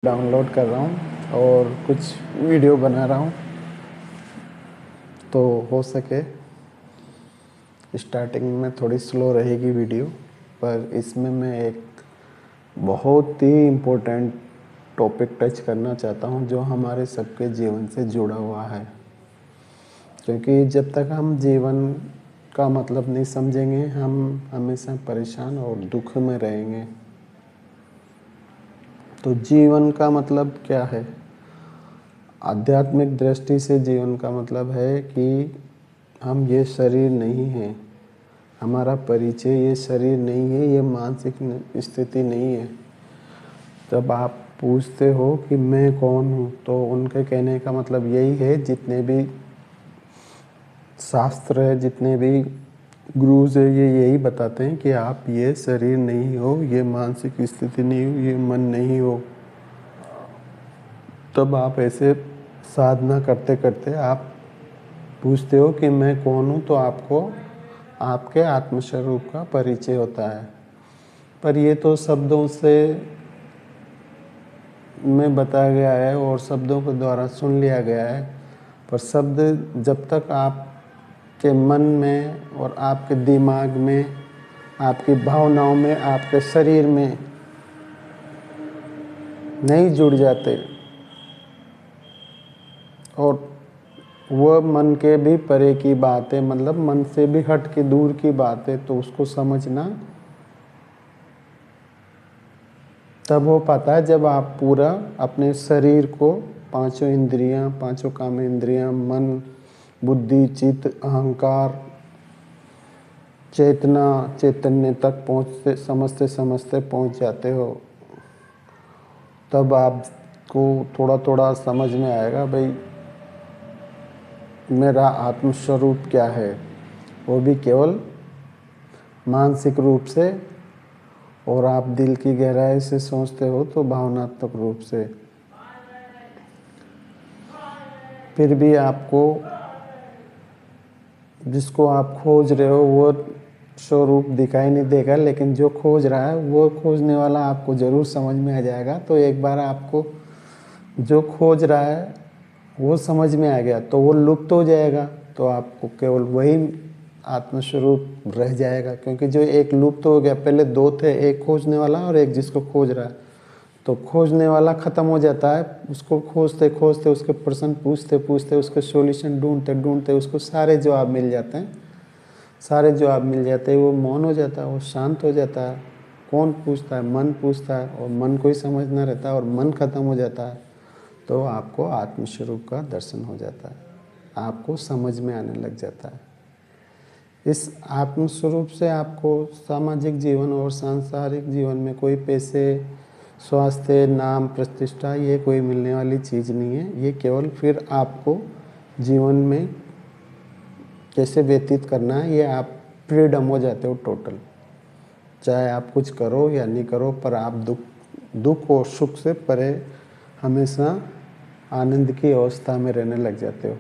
Download कर रहा हूँ और कुछ वीडियो बना रहा हूँ, तो हो सके स्टार्टिंग में थोड़ी स्लो रहेगी वीडियो, पर इसमें मैं एक बहुत ही इम्पोर्टेंट टॉपिक टच करना चाहता हूँ जो हमारे सबके जीवन से जुड़ा हुआ है। क्योंकि जब तक हम जीवन का मतलब नहीं समझेंगे, हम हमेशा परेशान और दुख में रहेंगे। तो जीवन का मतलब क्या है? आध्यात्मिक दृष्टि से जीवन का मतलब है कि हम ये शरीर नहीं हैं, हमारा परिचय ये शरीर नहीं है, ये मानसिक स्थिति नहीं है। जब आप पूछते हो कि मैं कौन हूँ, तो उनके कहने का मतलब यही है, जितने भी शास्त्र है, जितने भी गुरुज है, ये यही बताते हैं कि आप ये शरीर नहीं हो, ये मानसिक स्थिति नहीं हो, ये मन नहीं हो। तब आप ऐसे साधना करते करते आप पूछते हो कि मैं कौन हूँ, तो आपको आपके आत्मस्वरूप का परिचय होता है। पर ये तो शब्दों से में बताया गया है और शब्दों के द्वारा सुन लिया गया है, पर शब्द जब तक आपके मन में और आपके दिमाग में, आपकी भावनाओं में, आपके शरीर में नहीं जुड़ जाते और वह मन के भी परे की बात है, मतलब मन से भी हट के दूर की बात है, तो उसको समझना तब हो पाता है जब आप पूरा अपने शरीर को, पांचों इंद्रियां, पांचों काम इंद्रियां, मन, बुद्धि, चित्त, अहंकार, चेतना, चैतन्य तक पहुँचते समझते समझते पहुँच जाते हो। तब आपको थोड़ा थोड़ा समझ में आएगा, भाई मेरा आत्मस्वरूप क्या है, वो भी केवल मानसिक रूप से, और आप दिल की गहराई से सोचते हो तो भावनात्मक रूप से। फिर भी आपको, जिसको आप खोज रहे हो वो स्वरूप दिखाई नहीं देगा, लेकिन जो खोज रहा है वो खोजने वाला आपको ज़रूर समझ में आ जाएगा। तो एक बार आपको जो खोज रहा है वो समझ में आ गया तो वो लुप्त हो जाएगा, तो आपको केवल वही आत्मस्वरूप रह जाएगा। क्योंकि जो एक लुप्त हो गया, पहले दो थे, एक खोजने वाला और एक जिसको खोज रहा है, तो खोजने वाला ख़त्म हो जाता है। उसको खोजते खोजते, उसके प्रश्न पूछते पूछते, उसके सॉल्यूशन ढूंढते ढूंढते उसको सारे जवाब मिल जाते हैं। सारे जवाब मिल जाते हैं, वो मौन हो जाता है, वो शांत हो जाता है। कौन पूछता है? मन पूछता है, और मन को ही समझना रहता है, और मन ख़त्म हो जाता है, तो आपको आत्मस्वरूप का दर्शन हो जाता है, आपको समझ में आने लग जाता है। इस आत्मस्वरूप से आपको सामाजिक जीवन और सांसारिक जीवन में कोई पैसे, स्वास्थ्य, नाम, प्रतिष्ठा, ये कोई मिलने वाली चीज़ नहीं है। ये केवल फिर आपको जीवन में कैसे व्यतीत करना है, ये आप फ्रीडम हो जाते हो टोटल। चाहे आप कुछ करो या नहीं करो, पर आप दुख और सुख से परे हमेशा आनंद की अवस्था में रहने लग जाते हो।